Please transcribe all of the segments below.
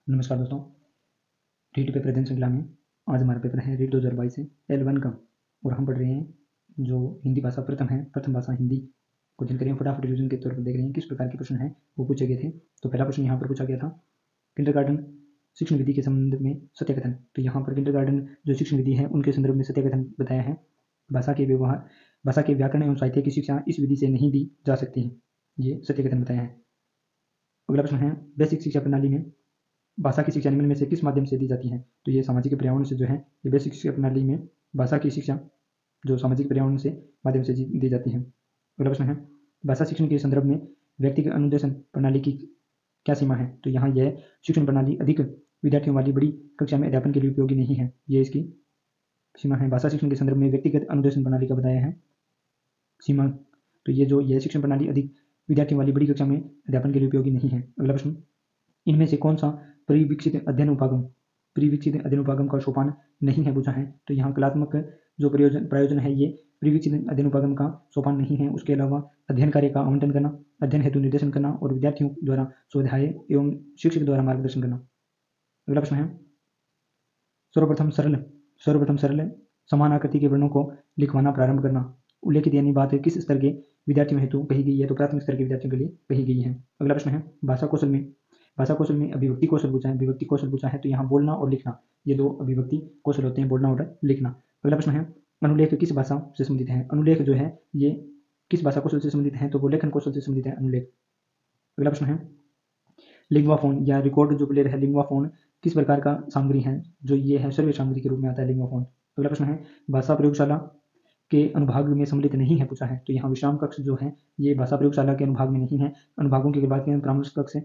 नमस्कार दोस्तों, रीट पेपर अध्ययन श्रृंखला में आज हमारा पेपर है रीट 2022 से L1 का और हम पढ़ रहे हैं जो हिंदी भाषा प्रथम भाषा हिंदी को जानकारी फटाफट रिवीजन के तौर पर देख रहे हैं किस प्रकार के प्रश्न हैं वो पूछे गए थे। तो पहला प्रश्न यहाँ पर पूछा गया था किंडरगार्टन शिक्षण विधि के संबंध में सत्याकथन। तो यहाँ पर किंडरगार्टन जो शिक्षण विधि है उनके संदर्भ में सत्याकथन बताया है। भाषा के व्याकरण एवं साहित्य की शिक्षा इस विधि से नहीं दी जा सकती है, ये सत्याकथन बताया है। अगला प्रश्न है बेसिक शिक्षा प्रणाली में भाषा की शिक्षा निम्न में से किस माध्यम से दी जाती है। तो ये सामाजिक पर्यावरण से जो है ये बेसिक शिक्षा प्रणाली में भाषा की शिक्षा जो सामाजिक पर्यावरण से माध्यम से दी जाती है। अगला प्रश्न है भाषा शिक्षण के संदर्भ में व्यक्तिगत अनुदेशन प्रणाली की क्या सीमा है। तो यहाँ यह शिक्षण प्रणाली अधिक विद्यार्थियों वाली बड़ी कक्षा में अध्यापन के लिए उपयोगी नहीं है, ये इसकी सीमा है। भाषा शिक्षण के संदर्भ में व्यक्तिगत अनुदेशन प्रणाली का बताया है सीमा। तो ये जो यह शिक्षण प्रणाली अधिक विद्यार्थियों वाली बड़ी कक्षा में अध्यापन के लिए उपयोगी नहीं है। अगला प्रश्न इनमें से कौन सा परिविकसित अध्ययन उपागम का सोपान नहीं है पूछा है। तो यहाँ कलात्मक जो प्रायोजन है ये परिविकसित अध्ययन उपागम का सोपान नहीं है। उसके अलावा अध्ययन कार्य का आवंटन करना, अध्ययन हेतु निर्देशन करना और विद्यार्थियों द्वारा स्वाध्याय एवं शिक्षक द्वारा मार्गदर्शन करना। अगला प्रश्न है सर्वप्रथम सरल समान आकृति के वर्णों को लिखवाना प्रारंभ करना। उल्लेखित यानी बात किस स्तर के विद्यार्थियों हेतु कही गई है। तो प्राथमिक स्तर के विद्यार्थियों के लिए कही गई है। अगला प्रश्न है भाषा कौशल में अभिव्यक्ति कौशल पूछा है। तो यहाँ बोलना और लिखना ये दो अभिव्यक्ति कौशल होते हैं, बोलना और लिखना। अगला प्रश्न है अनुलेख किस भाषा से संबंधित है। अनुलेख जो है ये किस भाषा कौशल से संबंधित है। तो वो लेखन कौशल से संबंधित है अनुलेख। अगला प्रश्न है लिंगुआ फोन या रिकॉर्ड जो प्लेयर है लिंगुआ फोन किस प्रकार का सामग्री है। जो ये है सर्वे सामग्री के रूप में आता है लिंगुआ फोन। अगला प्रश्न है भाषा प्रयोगशाला के अनुभाग में सम्मिलित नहीं है पूछा है। तो यहाँ विश्राम कक्ष जो है ये भाषा प्रयोगशाला के अनुभाग में नहीं है। अनुभागों की बात करें परामर्श कक्ष,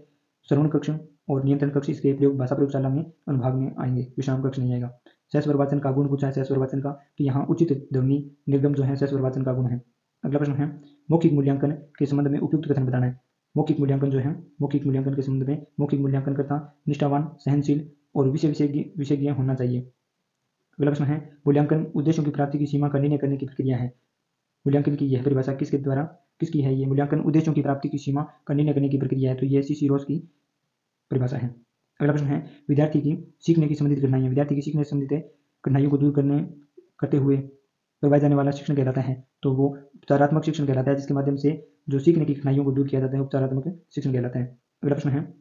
श्रवण कक्ष और नियंत्रण कक्ष इसके प्रयोग भाषा प्रयोगशाला में अनुभाग में आएंगे, विश्राम कक्ष नहीं आएगा। सहस्वर वाचन का गुण पूछा है सहस्वर वाचन का। तो यहाँ उचित ध्वनि निर्गम जो है सहस्वर वाचन का गुण है। अगला प्रश्न है मौखिक मूल्यांकन के संबंध में उपयुक्त कथन बताना है। मौखिक मूल्यांकन के संबंध में मौखिक मूल्यांकन करता निष्ठावान, सहनशील और विशेषज्ञ होना चाहिए। अगला प्रश्न है मूल्यांकन उद्देश्यों की प्राप्ति की सीमा का निर्णय करने की प्रक्रिया है। मूल्यांकन की यह परिभाषा किसकी है। ये मूल्यांकन उद्देश्यों की प्राप्ति की सीमा का निर्णय करने की प्रक्रिया है। तो ये सीसी रोज की परिभाषा है। अगला प्रश्न है विद्यार्थी की सीखने की संबंधित कठिनाइयां। विद्यार्थी की सीखने से संबंधित कठिनाइयों को दूर करते हुए करवाया जाने वाला शिक्षण कहलाता है। तो वो उपचारात्मक शिक्षण कहलाता है, जिसके माध्यम से जो सीखने की कठिनाइयों को दूर किया जाता है उपचारात्मक शिक्षण कहलाता है। अगला प्रश्न है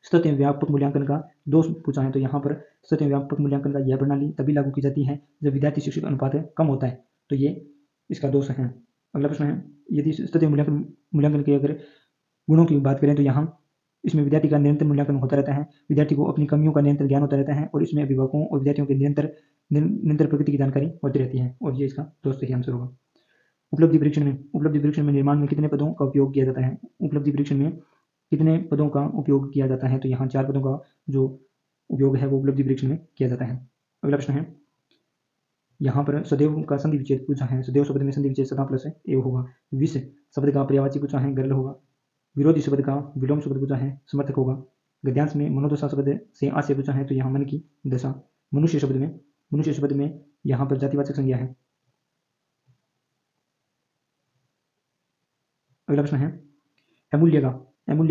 सत्य व्यापक मूल्यांकन का दोष पूछा है। तो यहाँ पर सत्य व्यापक मूल्यांकन का यह प्रणाली तभी लागू की जाती है जब विद्यार्थी शिक्षक अनुपात कम होता है। तो ये इसका दोष है। अगला प्रश्न है यदि सत्य मूल्यांकन के अगर गुणों की बात करें तो यहाँ इसमें विद्यार्थी का निरंतर मूल्यांकन होता रहता है, विद्यार्थी को अपनी कमियों का निरंतर ज्ञान होता रहता है और इसमें अभिभावकों और विद्यार्थियों के निरंतर प्रगति की जानकारी होती रहती है और ये इसका दोस्त सही आंसर होगा। उपलब्धि परीक्षण में निर्माण में कितने पदों का उपयोग किया जाता है। उपलब्धि परीक्षण में कितने पदों का उपयोग किया जाता है। तो यहाँ 4 पदों का जो उपयोग है वो उपलब्धि परीक्षण में किया जाता है। अगला प्रश्न है यहाँ पर सदैव का संधि विच्छेद पूछा है। सदैव शब्द में संधि विच्छेद सदा प्लस एव होगा। विष शब्द का पर्यायवाची पूछा है गरल होगा। विरोधी शब्द का विलोम शब्द पूछा है समर्थक होगा। गद्यांश में मनोदशा शब्द से आशय पूछा है। तो यहाँ मन की दशा। मनुष्य शब्द में यहाँ पर जातिवाचक संज्ञा है। अगला प्रश्न है अमूल्य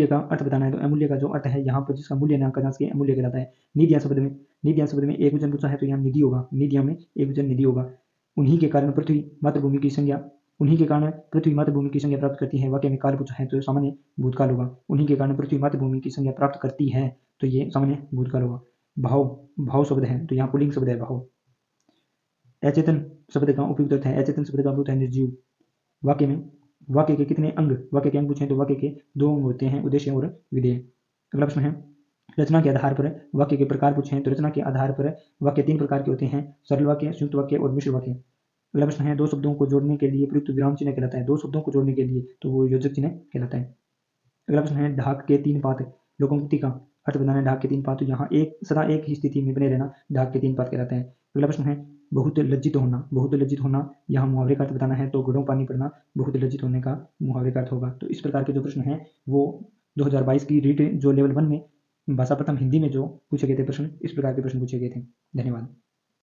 का अर्थ बताना है। तो अमूल्य का जो अर्थ है यहाँ पर जिसका मूल्य ना करना के अमूल्य कहलाता है। निधिया शब्द में एक वचन पूछा है। तो यहाँ निधि होगा। निधिया में एक वचन निधि होगा। उन्हीं के कारण पृथ्वी मातृभूमि की संज्ञा प्राप्त करती है। वाक्य में काल पूछा है तो सामान्य भूतकाल होगा। उन्हीं के कारण पृथ्वी मातृभूमि की संज्ञा प्राप्त करती है तो ये सामान्य भूतकाल होगा। भाव शब्द है तो यहाँ पुल्लिंग शब्द है भाव। अचेतन शब्द का उपयुक्त अर्थ है। अचेतन शब्द का उपयुक्त है निर्जीव। वाक्य के कितने अंग पूछे तो वाक्य के 2 अंग होते हैं, उद्देश्य और विधेय। अगला प्रश्न है रचना के आधार पर वाक्य के प्रकार पूछे तो रचना के आधार पर वाक्य 3 प्रकार के होते हैं, सरल वाक्य, संयुक्त वाक्य और मिश्र वाक्य। अगला प्रश्न है 2 शब्दों को जोड़ने के लिए प्रयुक्त विराम चिन्ह कहलाता है। 2 शब्दों को जोड़ने के लिए तो वो योजक चिन्ह कहलाता है। अगला प्रश्न है ढाक के 3 पात लोकोक्ति का अर्थ बताना है। ढाक के 3 पात तो यहाँ सदा एक ही स्थिति में बने रहना ढाक के 3 पात कहलाता है। अगला प्रश्न है बहुत लज्जित होना यहाँ मुहावरे का अर्थ बताना है। तो घड़ों पानी पड़ना बहुत लज्जित होने का मुहावरे का अर्थ होगा। तो इस प्रकार के जो प्रश्न है वो 2022 की रीट जो लेवल 1 में भाषा प्रथम हिंदी में जो पूछे गए थे प्रश्न, इस प्रकार के प्रश्न पूछे गए थे। धन्यवाद।